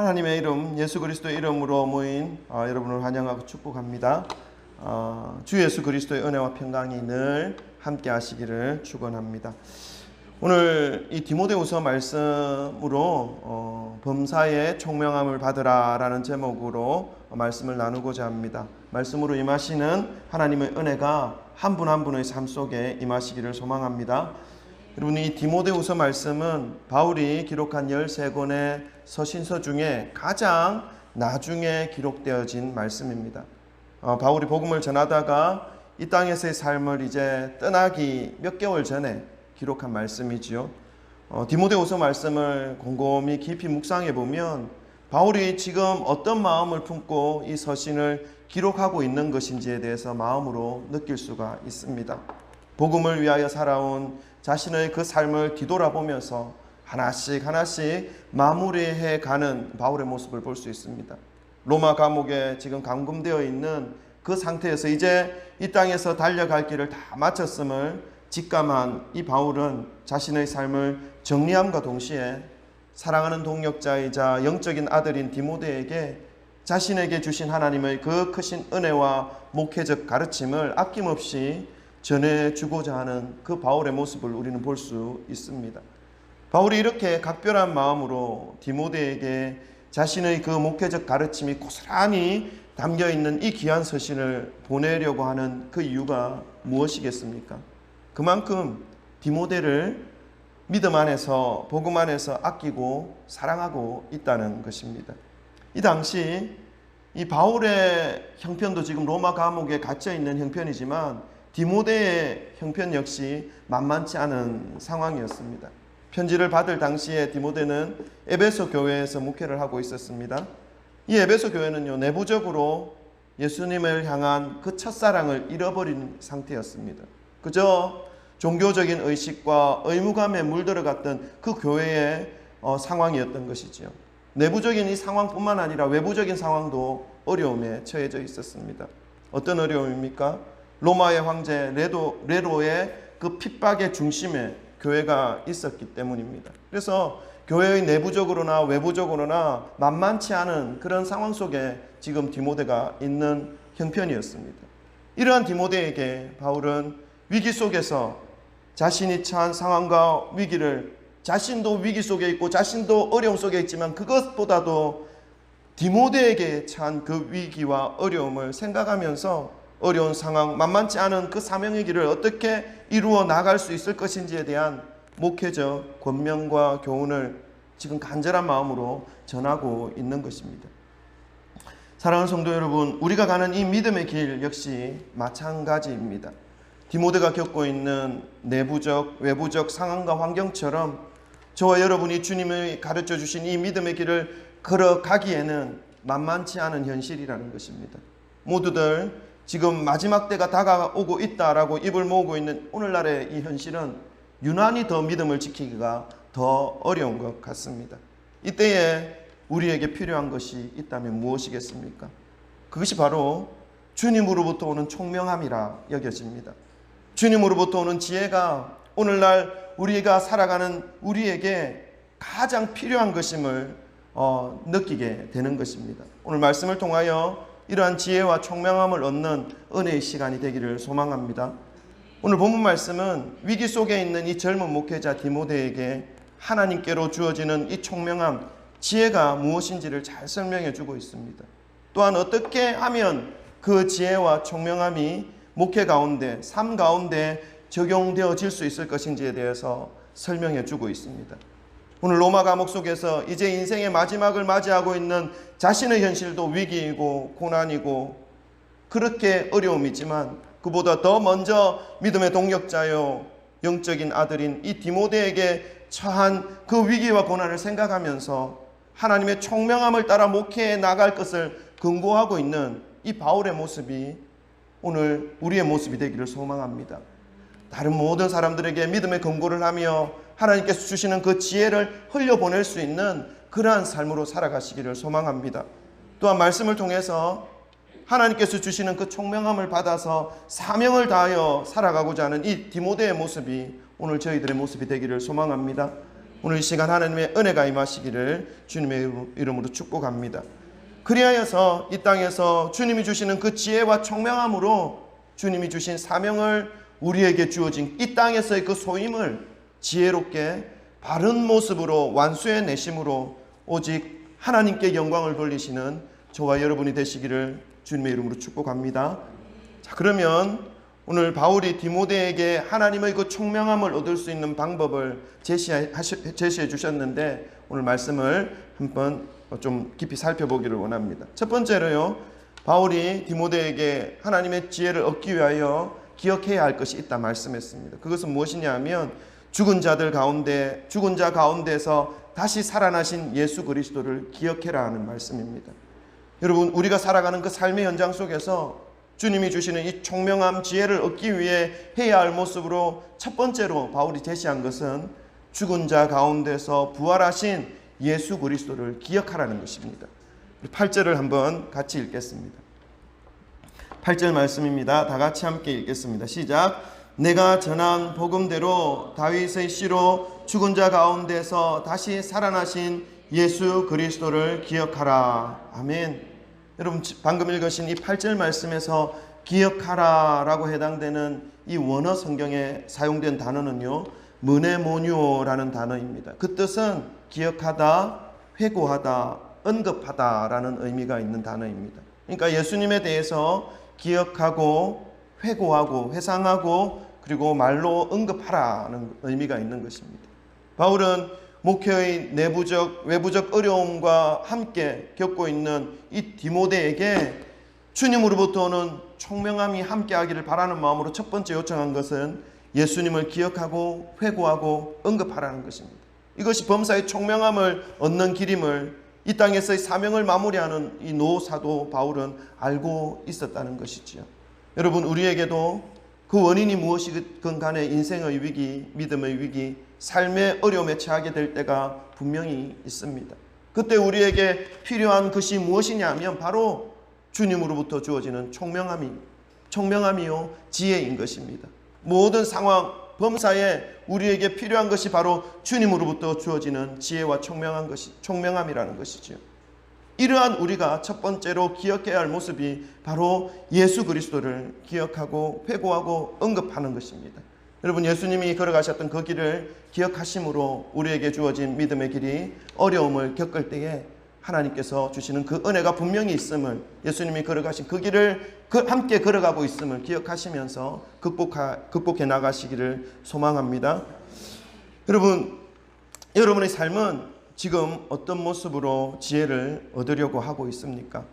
하나님의 이름 예수 그리스도의 이름으로 모인 여러분을 환영하고 축복합니다. 주 예수 그리스도의 은혜와 평강이 늘 함께 하시기를 축원합니다. 오늘 이 디모데후서 말씀으로 범사의 총명함을 받으라 라는 제목으로 말씀을 나누고자 합니다. 말씀으로 임하시는 하나님의 은혜가 한 분 한 분의 삶 속에 임하시기를 소망합니다. 여러분, 이 디모데후서 말씀은 바울이 기록한 13권의 서신서 중에 가장 나중에 기록되어진 말씀입니다. 바울이 복음을 전하다가 이 땅에서의 삶을 이제 떠나기 몇 개월 전에 기록한 말씀이지요. 디모데후서 말씀을 곰곰이 깊이 묵상해 보면 바울이 지금 어떤 마음을 품고 이 서신을 기록하고 있는 것인지에 대해서 마음으로 느낄 수가 있습니다. 복음을 위하여 살아온 자신의 그 삶을 뒤돌아보면서 하나씩 마무리해 가는 바울의 모습을 볼 수 있습니다. 로마 감옥에 지금 감금되어 있는 그 상태에서 이제 이 땅에서 달려갈 길을 다 마쳤음을 직감한 이 바울은 자신의 삶을 정리함과 동시에 사랑하는 동역자이자 영적인 아들인 디모데에게 자신에게 주신 하나님의 그 크신 은혜와 목회적 가르침을 아낌없이 전해주고자 하는 그 바울의 모습을 우리는 볼 수 있습니다. 바울이 이렇게 각별한 마음으로 디모데에게 자신의 그 목회적 가르침이 고스란히 담겨있는 이 귀한 서신을 보내려고 하는 그 이유가 무엇이겠습니까? 그만큼 디모데를 믿음 안에서 복음 안에서 아끼고 사랑하고 있다는 것입니다. 이 당시 이 바울의 형편도 지금 로마 감옥에 갇혀있는 형편이지만 디모데의 형편 역시 만만치 않은 상황이었습니다. 편지를 받을 당시에 디모데는 에베소 교회에서 목회를 하고 있었습니다. 이 에베소 교회는요, 내부적으로 예수님을 향한 그 첫사랑을 잃어버린 상태였습니다. 그저 종교적인 의식과 의무감에 물들어갔던 그 교회의 상황이었던 것이지요. 내부적인 이 상황뿐만 아니라 외부적인 상황도 어려움에 처해져 있었습니다. 어떤 어려움입니까? 로마의 황제 네로의 그 핍박의 중심에 교회가 있었기 때문입니다. 그래서 교회의 내부적으로나 외부적으로나 만만치 않은 그런 상황 속에 지금 디모데가 있는 형편이었습니다. 이러한 디모데에게 바울은 위기 속에서 자신이 처한 상황과 위기를, 자신도 위기 속에 있고 자신도 어려움 속에 있지만 그것보다도 디모데에게 처한 그 위기와 어려움을 생각하면서 어려운 상황, 만만치 않은 그 사명의 길을 어떻게 이루어 나갈 수 있을 것인지에 대한 목회적 권면과 교훈을 지금 간절한 마음으로 전하고 있는 것입니다. 사랑하는 성도 여러분, 우리가 가는 이 믿음의 길 역시 마찬가지입니다. 디모데가 겪고 있는 내부적, 외부적 상황과 환경처럼 저와 여러분이 주님이 가르쳐 주신 이 믿음의 길을 걸어가기에는 만만치 않은 현실이라는 것입니다. 모두들 지금 마지막 때가 다가오고 있다라고 입을 모으고 있는 오늘날의 이 현실은 유난히 더 믿음을 지키기가 더 어려운 것 같습니다. 이때에 우리에게 필요한 것이 있다면 무엇이겠습니까? 그것이 바로 주님으로부터 오는 총명함이라 여겨집니다. 주님으로부터 오는 지혜가 오늘날 우리가 살아가는 우리에게 가장 필요한 것임을 느끼게 되는 것입니다. 오늘 말씀을 통하여 이러한 지혜와 총명함을 얻는 은혜의 시간이 되기를 소망합니다. 오늘 본문 말씀은 위기 속에 있는 이 젊은 목회자 디모데에게 하나님께로 주어지는 이 총명함, 지혜가 무엇인지를 잘 설명해 주고 있습니다. 또한 어떻게 하면 그 지혜와 총명함이 목회 가운데, 삶 가운데 적용되어질 수 있을 것인지에 대해서 설명해 주고 있습니다. 오늘 로마 감옥 속에서 이제 인생의 마지막을 맞이하고 있는 자신의 현실도 위기이고 고난이고 그렇게 어려움이지만 그보다 더 먼저 믿음의 동역자요 영적인 아들인 이 디모데에게 처한 그 위기와 고난을 생각하면서 하나님의 총명함을 따라 목회해 나갈 것을 권고하고 있는 이 바울의 모습이 오늘 우리의 모습이 되기를 소망합니다. 다른 모든 사람들에게 믿음의 권고를 하며 하나님께서 주시는 그 지혜를 흘려보낼 수 있는 그러한 삶으로 살아가시기를 소망합니다. 또한 말씀을 통해서 하나님께서 주시는 그 총명함을 받아서 사명을 다하여 살아가고자 하는 이 디모데의 모습이 오늘 저희들의 모습이 되기를 소망합니다. 오늘 이 시간 하나님의 은혜가 임하시기를 주님의 이름으로 축복합니다. 그리하여서 이 땅에서 주님이 주시는 그 지혜와 총명함으로 주님이 주신 사명을 우리에게 주어진 이 땅에서의 그 소임을 지혜롭게 바른 모습으로 완수해 내심으로 오직 하나님께 영광을 돌리시는 저와 여러분이 되시기를 주님의 이름으로 축복합니다. 자, 그러면 오늘 바울이 디모데에게 하나님의 그 총명함을 얻을 수 있는 방법을 제시해 주셨는데 오늘 말씀을 한번 좀 깊이 살펴보기를 원합니다. 첫 번째로요, 바울이 디모데에게 하나님의 지혜를 얻기 위하여 기억해야 할 것이 있다 말씀했습니다. 그것은 무엇이냐 하면 죽은 자 가운데서 다시 살아나신 예수 그리스도를 기억해라 하는 말씀입니다. 여러분, 우리가 살아가는 그 삶의 현장 속에서 주님이 주시는 이 총명함 지혜를 얻기 위해 해야 할 모습으로 첫 번째로 바울이 제시한 것은 죽은 자 가운데서 부활하신 예수 그리스도를 기억하라는 것입니다. 8절을 한번 같이 읽겠습니다. 8절 말씀입니다. 다 같이 함께 읽겠습니다. 시작. 내가 전한 복음대로 다윗의 씨로 죽은 자 가운데서 다시 살아나신 예수 그리스도를 기억하라. 아멘. 여러분, 방금 읽으신 이 8절 말씀에서 기억하라라고 해당되는 이 원어 성경에 사용된 단어는요, 므네모니오라는 단어입니다. 그 뜻은 기억하다, 회고하다, 언급하다라는 의미가 있는 단어입니다. 그러니까 예수님에 대해서 기억하고 회고하고 회상하고 그리고 말로 언급하라는 의미가 있는 것입니다. 바울은 목회의 내부적 외부적 어려움과 함께 겪고 있는 이 디모데에게 주님으로부터 오는 총명함이 함께하기를 바라는 마음으로 첫 번째 요청한 것은 예수님을 기억하고 회고하고 언급하라는 것입니다. 이것이 범사의 총명함을 얻는 길임을 이 땅에서의 사명을 마무리하는 이 노사도 바울은 알고 있었다는 것이지요. 여러분, 우리에게도 그 원인이 무엇이든 간에 인생의 위기, 믿음의 위기, 삶의 어려움에 처하게 될 때가 분명히 있습니다. 그때 우리에게 필요한 것이 무엇이냐 하면 바로 주님으로부터 주어지는 총명함이요 지혜인 것입니다. 모든 상황, 범사에 우리에게 필요한 것이 바로 주님으로부터 주어지는 지혜와 총명함이라는 것이죠. 이러한 우리가 첫 번째로 기억해야 할 모습이 바로 예수 그리스도를 기억하고 회고하고 언급하는 것입니다. 여러분, 예수님이 걸어가셨던 그 길을 기억하심으로 우리에게 주어진 믿음의 길이 어려움을 겪을 때에 하나님께서 주시는 그 은혜가 분명히 있음을, 예수님이 걸어가신 그 길을 함께 걸어가고 있음을 기억하시면서 극복해 나가시기를 소망합니다. 여러분, 여러분의 삶은 지금 어떤 모습으로 지혜를 얻으려고 하고 있습니까?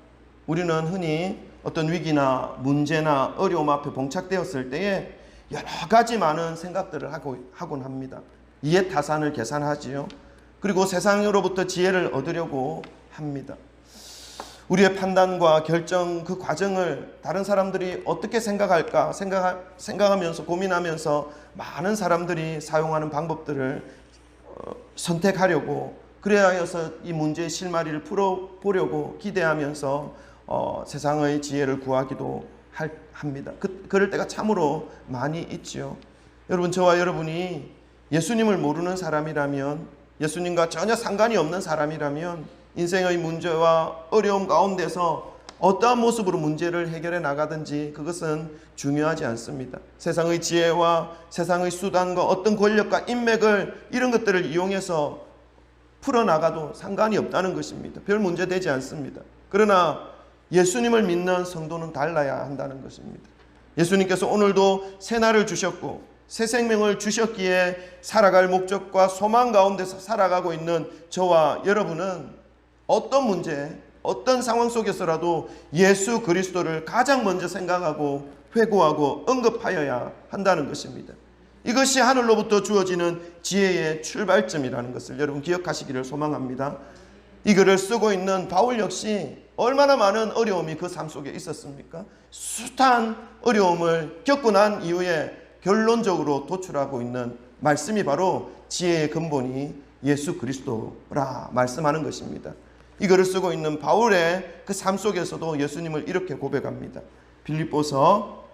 우리는 흔히 어떤 위기나 문제나 어려움 앞에 봉착되었을 때에 여러 가지 많은 생각들을 하곤 합니다. 이해타산을 계산하지요. 그리고 세상으로부터 지혜를 얻으려고 합니다. 우리의 판단과 결정 그 과정을 다른 사람들이 어떻게 생각할까 생각하면서 고민하면서 많은 사람들이 사용하는 방법들을 선택하려고, 그래야 해서 이 문제의 실마리를 풀어보려고 기대하면서 세상의 지혜를 구하기도 합니다. 그럴 때가 참으로 많이 있지요. 여러분, 저와 여러분이 예수님을 모르는 사람이라면, 예수님과 전혀 상관이 없는 사람이라면 인생의 문제와 어려움 가운데서 어떠한 모습으로 문제를 해결해 나가든지 그것은 중요하지 않습니다. 세상의 지혜와 세상의 수단과 어떤 권력과 인맥을, 이런 것들을 이용해서 풀어나가도 상관이 없다는 것입니다. 별 문제 되지 않습니다. 그러나 예수님을 믿는 성도는 달라야 한다는 것입니다. 예수님께서 오늘도 새 날을 주셨고 새 생명을 주셨기에 살아갈 목적과 소망 가운데서 살아가고 있는 저와 여러분은 어떤 문제, 어떤 상황 속에서라도 예수 그리스도를 가장 먼저 생각하고 회고하고 언급하여야 한다는 것입니다. 이것이 하늘로부터 주어지는 지혜의 출발점이라는 것을 여러분 기억하시기를 소망합니다. 이 글을 쓰고 있는 바울 역시 얼마나 많은 어려움이 그 삶 속에 있었습니까? 숱한 어려움을 겪고 난 이후에 결론적으로 도출하고 있는 말씀이 바로 지혜의 근본이 예수 그리스도라 말씀하는 것입니다. 이 글을 쓰고 있는 바울의 그 삶 속에서도 예수님을 이렇게 고백합니다. 빌립보서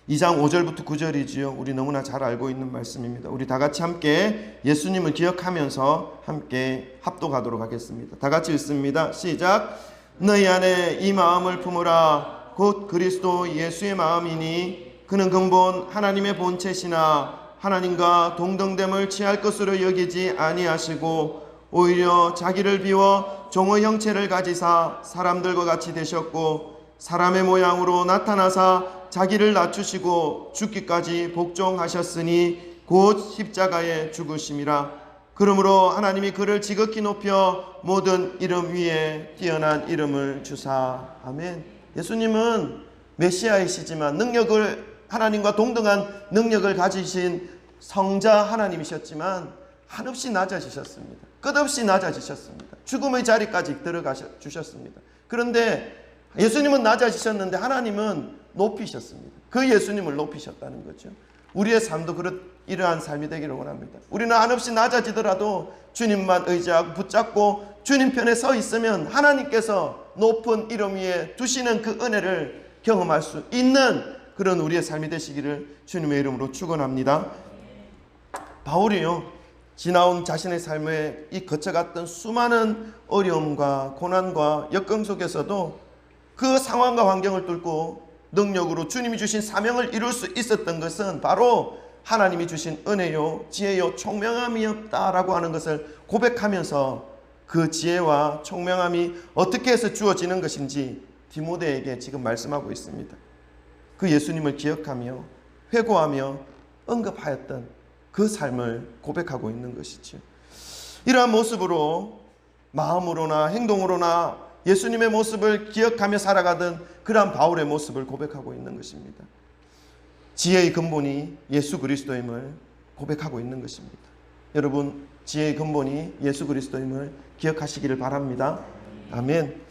2장 5절부터 9절이지요. 우리 너무나 잘 알고 있는 말씀입니다. 우리 다 같이 함께 예수님을 기억하면서 함께 합독하도록 하겠습니다. 다 같이 읽습니다. 시작. 너희 안에 이 마음을 품으라. 곧 그리스도 예수의 마음이니 그는 근본 하나님의 본체시나 하나님과 동등됨을 취할 것으로 여기지 아니하시고 오히려 자기를 비워 종의 형체를 가지사 사람들과 같이 되셨고 사람의 모양으로 나타나사 자기를 낮추시고 죽기까지 복종하셨으니 곧 십자가에 죽으심이라. 그러므로 하나님이 그를 지극히 높여 모든 이름 위에 뛰어난 이름을 주사. 아멘. 예수님은 메시아이시지만 하나님과 동등한 능력을 가지신 성자 하나님이셨지만 한없이 낮아지셨습니다. 끝없이 낮아지셨습니다. 죽음의 자리까지 들어가 주셨습니다. 그런데 예수님은 낮아지셨는데 하나님은 높이셨습니다. 그 예수님을 높이셨다는 거죠. 우리의 삶도 이러한 삶이 되기를 원합니다. 우리는 한없이 낮아지더라도 주님만 의지하고 붙잡고 주님 편에 서 있으면 하나님께서 높은 이름 위에 두시는 그 은혜를 경험할 수 있는 그런 우리의 삶이 되시기를 주님의 이름으로 축원합니다. 바울이요, 지나온 자신의 삶에 이 거쳐갔던 수많은 어려움과 고난과 역경 속에서도 그 상황과 환경을 뚫고 능력으로 주님이 주신 사명을 이룰 수 있었던 것은 바로 하나님이 주신 은혜요, 지혜요, 총명함이었다라고 하는 것을 고백하면서 그 지혜와 총명함이 어떻게 해서 주어지는 것인지 디모데에게 지금 말씀하고 있습니다. 그 예수님을 기억하며 회고하며 언급하였던 그 삶을 고백하고 있는 것이죠. 이러한 모습으로 마음으로나 행동으로나 예수님의 모습을 기억하며 살아가던 그러한 바울의 모습을 고백하고 있는 것입니다. 지혜의 근본이 예수 그리스도임을 고백하고 있는 것입니다. 여러분, 지혜의 근본이 예수 그리스도임을 기억하시기를 바랍니다. 아멘.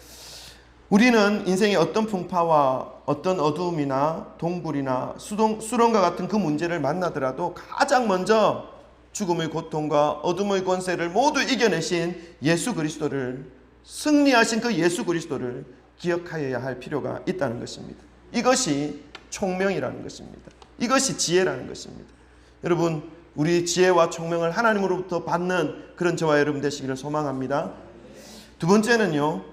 우리는 인생의 어떤 풍파와 어떤 어두움이나 동굴이나 수렁과 같은 그 문제를 만나더라도 가장 먼저 죽음의 고통과 어둠의 권세를 모두 이겨내신 예수 그리스도를, 승리하신 그 예수 그리스도를 기억하여야 할 필요가 있다는 것입니다. 이것이 총명이라는 것입니다. 이것이 지혜라는 것입니다. 여러분, 우리 지혜와 총명을 하나님으로부터 받는 그런 저와 여러분 되시기를 소망합니다. 두 번째는요,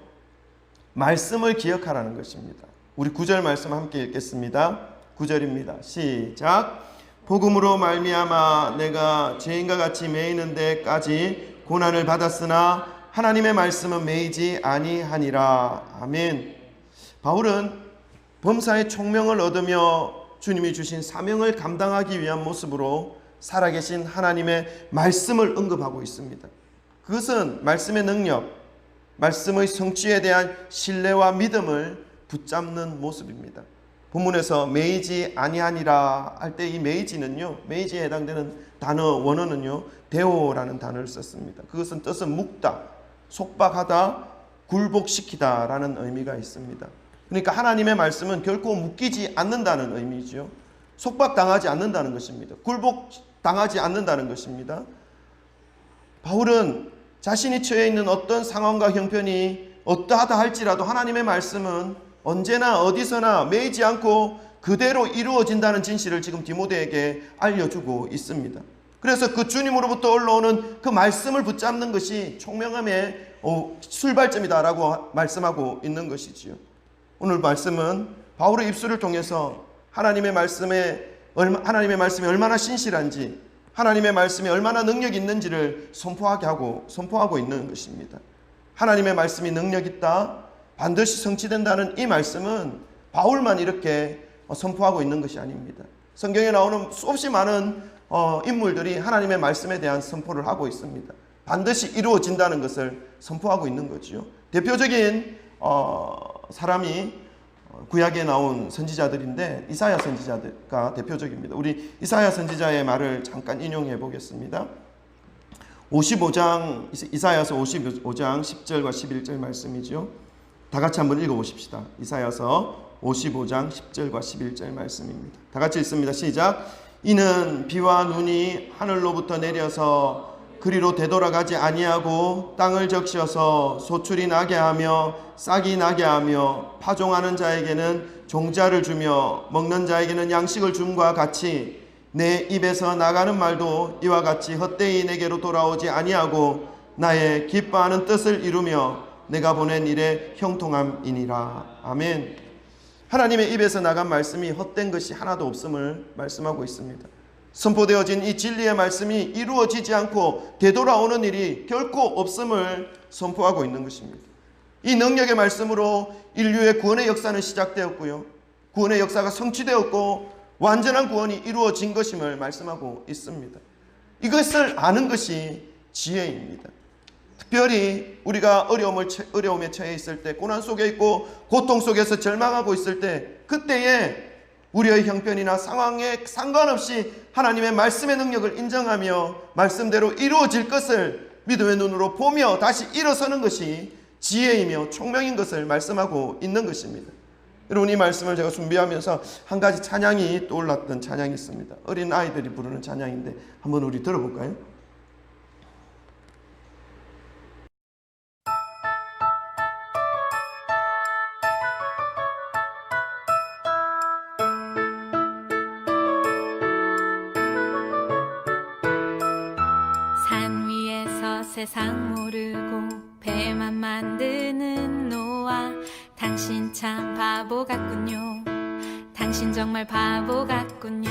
말씀을 기억하라는 것입니다. 우리 9절 말씀 함께 읽겠습니다. 9절입니다. 시작. 복음으로 말미암아 내가 죄인과 같이 매이는 데까지 고난을 받았으나 하나님의 말씀은 매이지 아니하니라. 아멘. 바울은 범사의 총명을 얻으며 주님이 주신 사명을 감당하기 위한 모습으로 살아계신 하나님의 말씀을 언급하고 있습니다. 그것은 말씀의 능력, 말씀의 성취에 대한 신뢰와 믿음을 붙잡는 모습입니다. 본문에서 매이지 아니하니라 할 때 이 매이지는요, 매이지에 해당되는 단어 원어는요, 데오라는 단어를 썼습니다. 그것은 뜻은 묶다, 속박하다, 굴복시키다 라는 의미가 있습니다. 그러니까 하나님의 말씀은 결코 묶이지 않는다는 의미죠. 속박당하지 않는다는 것입니다. 굴복당하지 않는다는 것입니다. 바울은 자신이 처해 있는 어떤 상황과 형편이 어떠하다 할지라도 하나님의 말씀은 언제나 어디서나 매이지 않고 그대로 이루어진다는 진실을 지금 디모데에게 알려주고 있습니다. 그래서 그 주님으로부터 올라오는 그 말씀을 붙잡는 것이 총명함의 출발점이다라고 말씀하고 있는 것이지요. 오늘 말씀은 바울의 입술을 통해서 하나님의 말씀이 얼마나 신실한지, 하나님의 말씀이 얼마나 능력이 있는지를 선포하고 있는 것입니다. 하나님의 말씀이 능력 있다, 반드시 성취된다는 이 말씀은 바울만 이렇게 선포하고 있는 것이 아닙니다. 성경에 나오는 수없이 많은 인물들이 하나님의 말씀에 대한 선포를 하고 있습니다. 반드시 이루어진다는 것을 선포하고 있는 거죠. 대표적인 사람이 구약에 나온 선지자들인데 이사야 선지자가 대표적입니다. 우리 이사야 선지자의 말을 잠깐 인용해 보겠습니다. 55장, 이사야서 55장 10절과 11절 말씀이죠. 다 같이 한번 읽어보십시다. 이사야서 55장 10절과 11절 말씀입니다. 다 같이 읽습니다. 시작. 이는 비와 눈이 하늘로부터 내려서 그리로 되돌아가지 아니하고 땅을 적셔서 소출이 나게 하며 싹이 나게 하며 파종하는 자에게는 종자를 주며 먹는 자에게는 양식을 줌과 같이 내 입에서 나가는 말도 이와 같이 헛되이 내게로 돌아오지 아니하고 나의 기뻐하는 뜻을 이루며 내가 보낸 일에 형통함이니라. 아멘. 하나님의 입에서 나간 말씀이 헛된 것이 하나도 없음을 말씀하고 있습니다. 선포되어진 이 진리의 말씀이 이루어지지 않고 되돌아오는 일이 결코 없음을 선포하고 있는 것입니다. 이 능력의 말씀으로 인류의 구원의 역사는 시작되었고요, 구원의 역사가 성취되었고 완전한 구원이 이루어진 것임을 말씀하고 있습니다. 이것을 아는 것이 지혜입니다. 특별히 우리가 어려움에 처해 있을 때, 고난 속에 있고 고통 속에서 절망하고 있을 때, 그때에 우리의 형편이나 상황에 상관없이 하나님의 말씀의 능력을 인정하며 말씀대로 이루어질 것을 믿음의 눈으로 보며 다시 일어서는 것이 지혜이며 총명인 것을 말씀하고 있는 것입니다. 여러분, 이 말씀을 제가 준비하면서 한 가지 찬양이 떠올랐던 찬양이 있습니다. 어린 아이들이 부르는 찬양인데 한번 우리 들어볼까요? 산 위에서 세상 모르고 배만 만드는 노아, 당신 참 바보 같군요. 당신 정말 바보 같군요.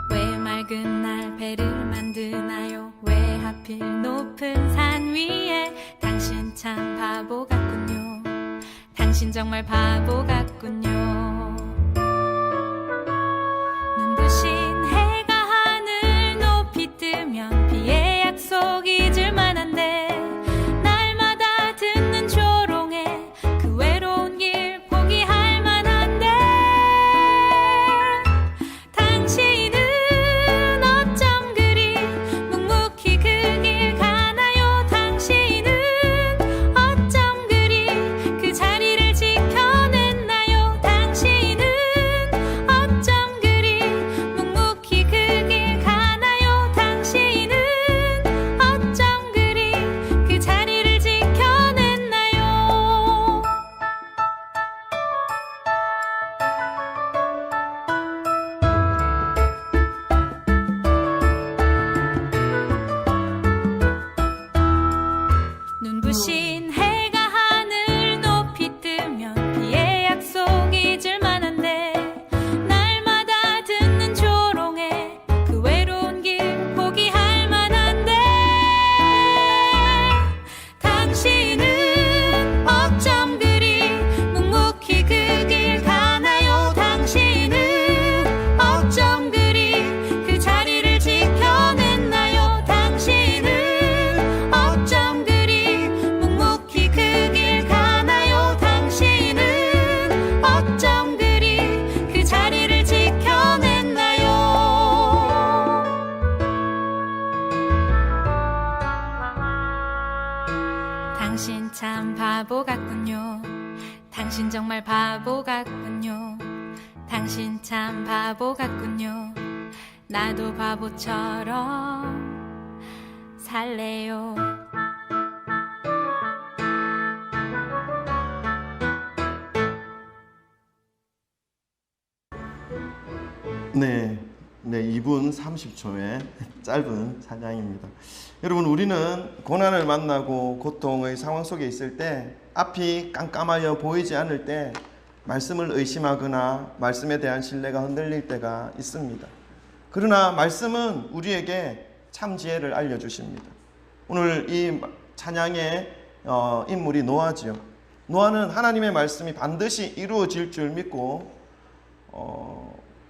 왜 맑은 날 배를 만드나요? 왜 하필 높은 산 위에? 당신 참 바보 같군요. 당신 정말 바보 같군요. 눈부신 해가 하늘 높이 뜨면 비의 약속 잊을 만한데, 날마다 듣는 조롱에 그 외로운 길 포기할 만한데, 당신은 어쩜 그리 묵묵히 그 길 가나요? 당신은 어쩜 그리 그 자리를 지켜냈나요? 당신은 어쩜 그리 묵묵히 그 길 가나요? 당신은 어쩜 그리 그 자리를 지켜냈나요? 눈부신 해가 하늘 높이 뜨면 비의 약속 잊을 만한데, 날마다 듣는 조롱에 그 외로운 길 포기할 만한데, 당신은 어쩜 그리 묵묵히 그 길 가나요? 당신은 어쩜 그리 그 자리를 지켜냈나요? 당신은 어쩜 그리 묵묵히 그 길 가나요? 당신은 어쩜 그리 그 자리를 지켜냈나요? 당신 참 바보 같군요. 당신 정말 바보 같군요. 당신 참 바보 같군요. 나도 바보처럼 살래요. 네, 2분 30초의 짧은 찬양입니다. 여러분, 우리는 고난을 만나고 고통의 상황 속에 있을 때, 앞이 깜깜하여 보이지 않을 때 말씀을 의심하거나 말씀에 대한 신뢰가 흔들릴 때가 있습니다. 그러나 말씀은 우리에게 참 지혜를 알려주십니다. 오늘 이 찬양의 인물이 노아지요. 노아는 하나님의 말씀이 반드시 이루어질 줄 믿고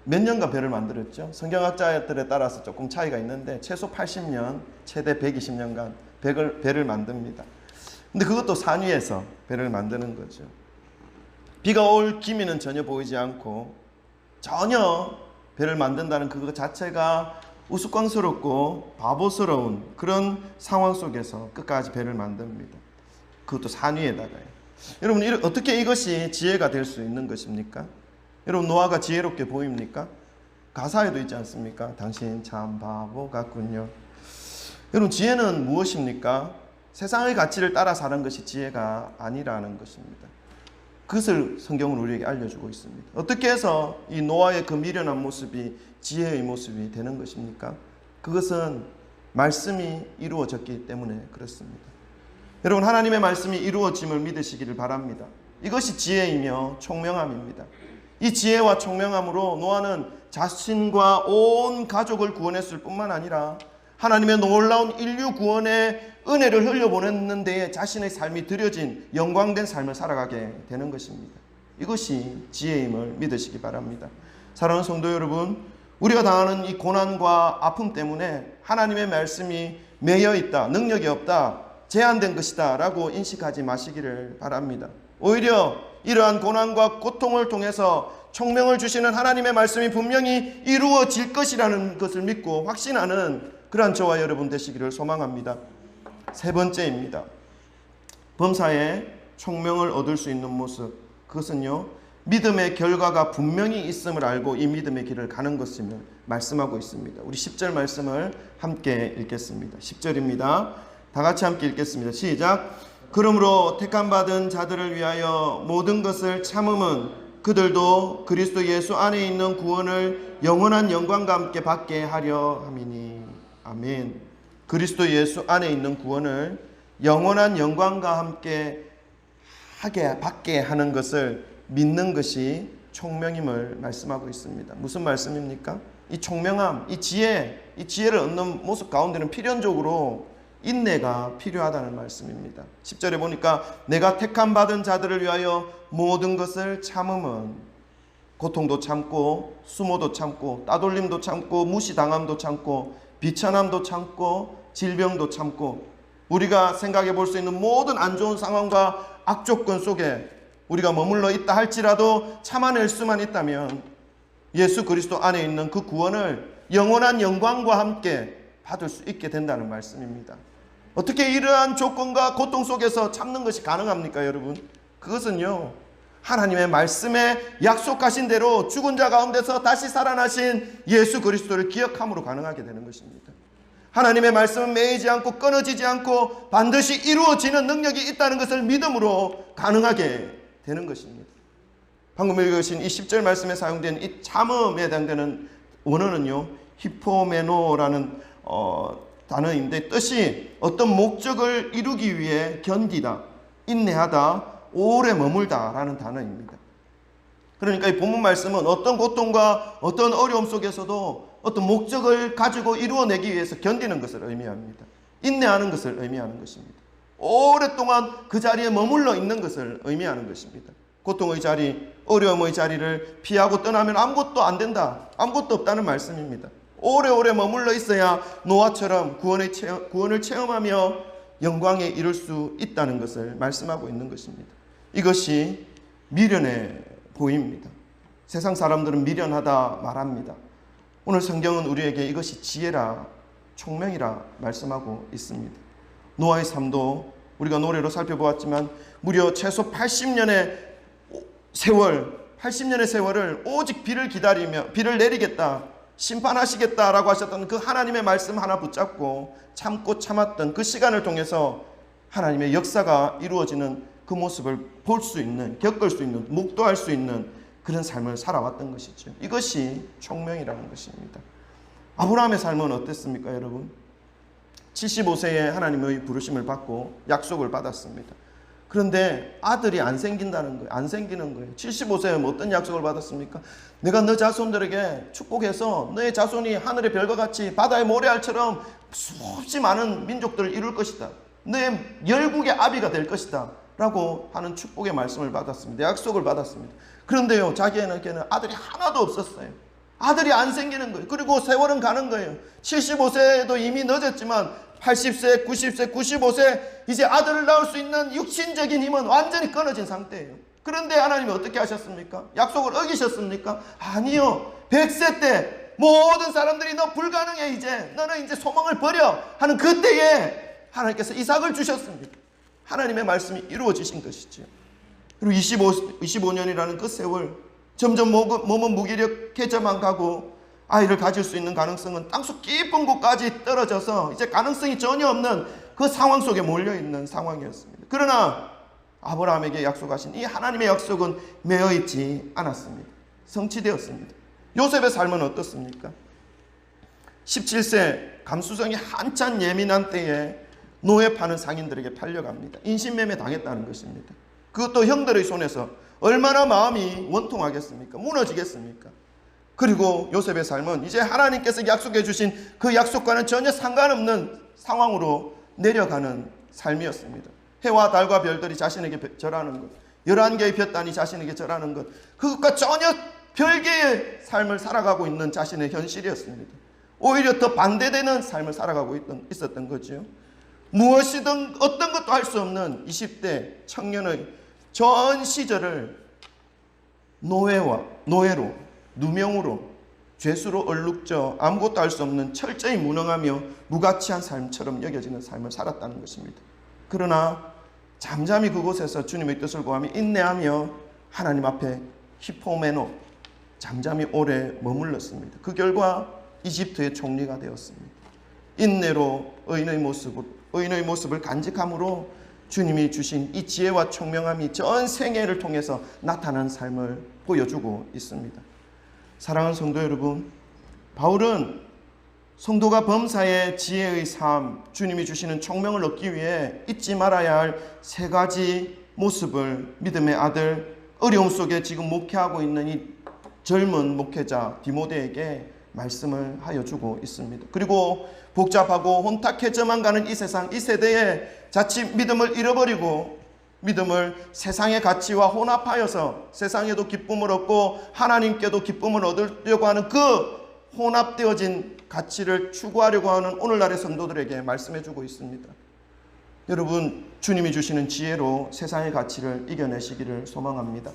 몇 년간 배를 만들었죠. 성경학자들에 따라서 조금 차이가 있는데 최소 80년, 최대 120년간 배를 만듭니다. 근데 그것도 산 위에서 배를 만드는 거죠. 비가 올 기미는 전혀 보이지 않고 전혀 배를 만든다는 그것 자체가 우스꽝스럽고 바보스러운 그런 상황 속에서 끝까지 배를 만듭니다. 그것도 산 위에다가요. 여러분, 어떻게 이것이 지혜가 될 수 있는 것입니까? 여러분, 노아가 지혜롭게 보입니까? 가사에도 있지 않습니까? 당신 참 바보 같군요. 여러분, 지혜는 무엇입니까? 세상의 가치를 따라 사는 것이 지혜가 아니라는 것입니다. 그것을 성경은 우리에게 알려주고 있습니다. 어떻게 해서 이 노아의 그 미련한 모습이 지혜의 모습이 되는 것입니까? 그것은 말씀이 이루어졌기 때문에 그렇습니다. 여러분, 하나님의 말씀이 이루어짐을 믿으시기를 바랍니다. 이것이 지혜이며 총명함입니다. 이 지혜와 총명함으로 노아는 자신과 온 가족을 구원했을 뿐만 아니라 하나님의 놀라운 인류 구원의 은혜를 흘려보냈는 데에 자신의 삶이 드려진 영광된 삶을 살아가게 되는 것입니다. 이것이 지혜임을 믿으시기 바랍니다. 사랑하는 성도 여러분, 우리가 당하는 이 고난과 아픔 때문에 하나님의 말씀이 매여 있다, 능력이 없다, 제한된 것이다 라고 인식하지 마시기를 바랍니다. 오히려 이러한 고난과 고통을 통해서 총명을 주시는 하나님의 말씀이 분명히 이루어질 것이라는 것을 믿고 확신하는 그러한 저와 여러분 되시기를 소망합니다. 세 번째입니다. 범사에 총명을 얻을 수 있는 모습, 그것은요, 믿음의 결과가 분명히 있음을 알고 이 믿음의 길을 가는 것임을 말씀하고 있습니다. 우리 10절 말씀을 함께 읽겠습니다. 10절입니다. 다 같이 함께 읽겠습니다. 시작. 그러므로 택함받은 자들을 위하여 모든 것을 참음은 그들도 그리스도 예수 안에 있는 구원을 영원한 영광과 함께 받게 하려 함이니. 아멘. 그리스도 예수 안에 있는 구원을 영원한 영광과 함께 받게 하는 것을 믿는 것이 총명임을 말씀하고 있습니다. 무슨 말씀입니까? 이 총명함, 이 지혜를 얻는 모습 가운데는 필연적으로 인내가 필요하다는 말씀입니다. 10절에 보니까 내가 택함받은 자들을 위하여 모든 것을 참음은 고통도 참고 수모도 참고 따돌림도 참고 무시당함도 참고 비천함도 참고 질병도 참고 우리가 생각해 볼 수 있는 모든 안 좋은 상황과 악조건 속에 우리가 머물러 있다 할지라도 참아낼 수만 있다면 예수 그리스도 안에 있는 그 구원을 영원한 영광과 함께 받을 수 있게 된다는 말씀입니다. 어떻게 이러한 조건과 고통 속에서 참는 것이 가능합니까, 여러분? 그것은요, 하나님의 말씀에 약속하신 대로 죽은 자 가운데서 다시 살아나신 예수 그리스도를 기억함으로 가능하게 되는 것입니다. 하나님의 말씀은 매이지 않고 끊어지지 않고 반드시 이루어지는 능력이 있다는 것을 믿음으로 가능하게 되는 것입니다. 방금 읽으신 이 10절 말씀에 사용된 이 참음에 해당되는 원어는요, 히포메노라는 단어인데 뜻이 어떤 목적을 이루기 위해 견디다, 인내하다, 오래 머물다 라는 단어입니다. 그러니까 이 본문 말씀은 어떤 고통과 어떤 어려움 속에서도 어떤 목적을 가지고 이루어내기 위해서 견디는 것을 의미합니다. 인내하는 것을 의미하는 것입니다. 오랫동안 그 자리에 머물러 있는 것을 의미하는 것입니다. 고통의 자리, 어려움의 자리를 피하고 떠나면 아무것도 안 된다, 아무것도 없다는 말씀입니다. 오래오래 머물러 있어야 노아처럼 구원을 체험하며 영광에 이를 수 있다는 것을 말씀하고 있는 것입니다. 이것이 미련해 보입니다. 세상 사람들은 미련하다 말합니다. 오늘 성경은 우리에게 이것이 지혜라, 총명이라 말씀하고 있습니다. 노아의 삶도 우리가 노래로 살펴보았지만 무려 최소 80년의 세월을 오직 비를 기다리며 비를 내리겠다, 심판하시겠다라고 하셨던 그 하나님의 말씀 하나 붙잡고 참고 참았던 그 시간을 통해서 하나님의 역사가 이루어지는 그 모습을 볼 수 있는, 겪을 수 있는, 목도할 수 있는 그런 삶을 살아왔던 것이죠. 이것이 총명이라는 것입니다. 아브라함의 삶은 어땠습니까, 여러분? 75세에 하나님의 부르심을 받고 약속을 받았습니다. 그런데 아들이 안 생기는 거예요. 75세에 어떤 약속을 받았습니까? 내가 너 자손들에게 축복해서 너의 자손이 하늘의 별과 같이 바다의 모래알처럼 수없이 많은 민족들을 이룰 것이다. 너의 열국의 아비가 될 것이다 라고 하는 축복의 말씀을 받았습니다. 약속을 받았습니다. 그런데요, 자기에게는 아들이 하나도 없었어요. 아들이 안 생기는 거예요. 그리고 세월은 가는 거예요. 75세도 이미 늦었지만 80세, 90세, 95세 이제 아들을 낳을 수 있는 육신적인 힘은 완전히 끊어진 상태예요. 그런데 하나님이 어떻게 하셨습니까? 약속을 어기셨습니까? 아니요. 100세 때 모든 사람들이 너 불가능해, 이제 너는 이제 소망을 버려 하는 그때에 하나님께서 이삭을 주셨습니다. 하나님의 말씀이 이루어지신 것이죠. 그리고 25년이라는 그 세월, 점점 몸은 무기력해져만 가고 아이를 가질 수 있는 가능성은 땅속 깊은 곳까지 떨어져서 이제 가능성이 전혀 없는 그 상황 속에 몰려있는 상황이었습니다. 그러나 아브라함에게 약속하신 이 하나님의 약속은 매어있지 않았습니다. 성취되었습니다. 요셉의 삶은 어떻습니까? 17세 감수성이 한참 예민한 때에 노예 파는 상인들에게 팔려갑니다. 인신매매 당했다는 것입니다. 그것도 형들의 손에서 얼마나 마음이 원통하겠습니까? 무너지겠습니까? 그리고 요셉의 삶은 이제 하나님께서 약속해 주신 그 약속과는 전혀 상관없는 상황으로 내려가는 삶이었습니다. 해와 달과 별들이 자신에게 절하는 것, 11개의 볕단이 자신에게 절하는 것, 그것과 전혀 별개의 삶을 살아가고 있는 자신의 현실이었습니다. 오히려 더 반대되는 삶을 살아가고 있었던 거죠. 무엇이든 어떤 것도 할 수 없는 20대 청년의 전 시절을 노예로, 누명으로, 죄수로 얼룩져 아무것도 할 수 없는 철저히 무능하며 무가치한 삶처럼 여겨지는 삶을 살았다는 것입니다. 그러나 잠잠히 그곳에서 주님의 뜻을 구하며 인내하며 하나님 앞에 히포메노, 잠잠히 오래 머물렀습니다. 그 결과 이집트의 총리가 되었습니다. 인내로 의인의 모습을 간직함으로 주님이 주신 이 지혜와 총명함이 전 생애를 통해서 나타난 삶을 보여주고 있습니다. 사랑하는 성도 여러분, 바울은 성도가 범사의 지혜의 삶, 주님이 주시는 총명을 얻기 위해 잊지 말아야 할 3가지 모습을 믿음의 아들, 어려움 속에 지금 목회하고 있는 이 젊은 목회자 디모데에게 말씀을 하여 주고 있습니다. 그리고 복잡하고 혼탁해져만 가는 이 세상, 이 세대에 자칫 믿음을 잃어버리고 믿음을 세상의 가치와 혼합하여서 세상에도 기쁨을 얻고 하나님께도 기쁨을 얻으려고 하는 그 혼합되어진 가치를 추구하려고 하는 오늘날의 성도들에게 말씀해 주고 있습니다. 여러분, 주님이 주시는 지혜로 세상의 가치를 이겨내시기를 소망합니다.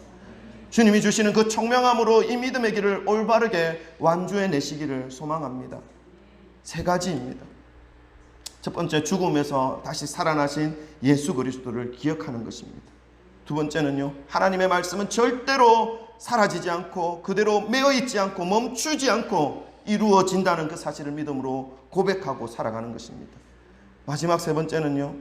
주님이 주시는 그 총명함으로 이 믿음의 길을 올바르게 완주해 내시기를 소망합니다. 3가지입니다. 첫 번째, 죽음에서 다시 살아나신 예수 그리스도를 기억하는 것입니다. 두 번째는요, 하나님의 말씀은 절대로 사라지지 않고 그대로 매어있지 않고 멈추지 않고 이루어진다는 그 사실을 믿음으로 고백하고 살아가는 것입니다. 마지막 3번째는요,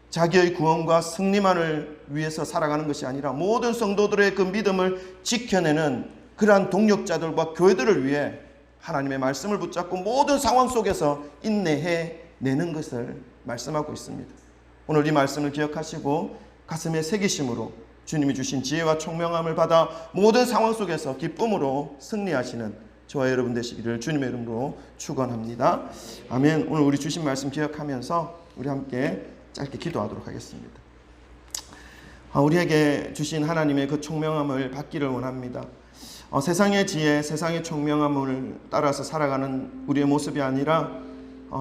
자기의 구원과 승리만을 위해서 살아가는 것이 아니라 모든 성도들의 그 믿음을 지켜내는 그러한 동력자들과 교회들을 위해 하나님의 말씀을 붙잡고 모든 상황 속에서 인내해 내는 것을 말씀하고 있습니다. 오늘 이 말씀을 기억하시고 가슴에 새기심으로 주님이 주신 지혜와 총명함을 받아 모든 상황 속에서 기쁨으로 승리하시는 저와 여러분 되시기를 주님의 이름으로 축원합니다. 아멘. 오늘 우리 주신 말씀 기억하면서 우리 함께 짧게 기도하도록 하겠습니다. 우리에게 주신 하나님의 그 총명함을 받기를 원합니다. 세상의 지혜, 세상의 총명함을 따라서 살아가는 우리의 모습이 아니라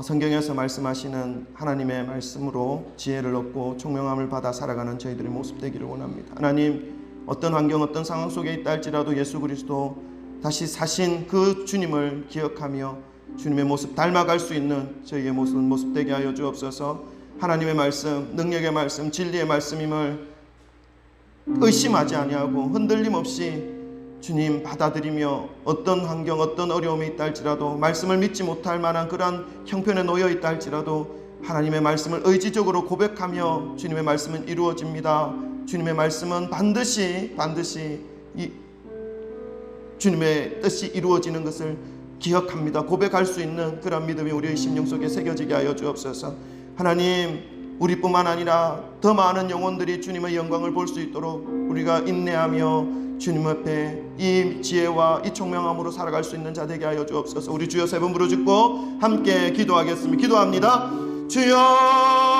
성경에서 말씀하시는 하나님의 말씀으로 지혜를 얻고 총명함을 받아 살아가는 저희들의 모습 되기를 원합니다. 하나님, 어떤 환경, 어떤 상황 속에 있다 할지라도 예수 그리스도 다시 사신 그 주님을 기억하며 주님의 모습 닮아갈 수 있는 저희의 모습 되게 하여 주옵소서. 하나님의 말씀, 능력의 말씀, 진리의 말씀임을 의심하지 아니하고 흔들림 없이 주님 받아들이며 어떤 환경, 어떤 어려움이 있다 할지라도 말씀을 믿지 못할 만한 그러한 형편에 놓여 있다 할지라도 하나님의 말씀을 의지적으로 고백하며 주님의 말씀은 이루어집니다. 주님의 말씀은 반드시 주님의 뜻이 이루어지는 것을 기억합니다. 고백할 수 있는 그런 믿음이 우리의 심령 속에 새겨지게 하여 주옵소서. 하나님, 우리뿐만 아니라 더 많은 영혼들이 주님의 영광을 볼 수 있도록 우리가 인내하며 주님 앞에 이 지혜와 이 총명함으로 살아갈 수 있는 자 되게 하여 주옵소서. 우리 주여 3번 부르짖고 함께 기도하겠습니다. 기도합니다. 주여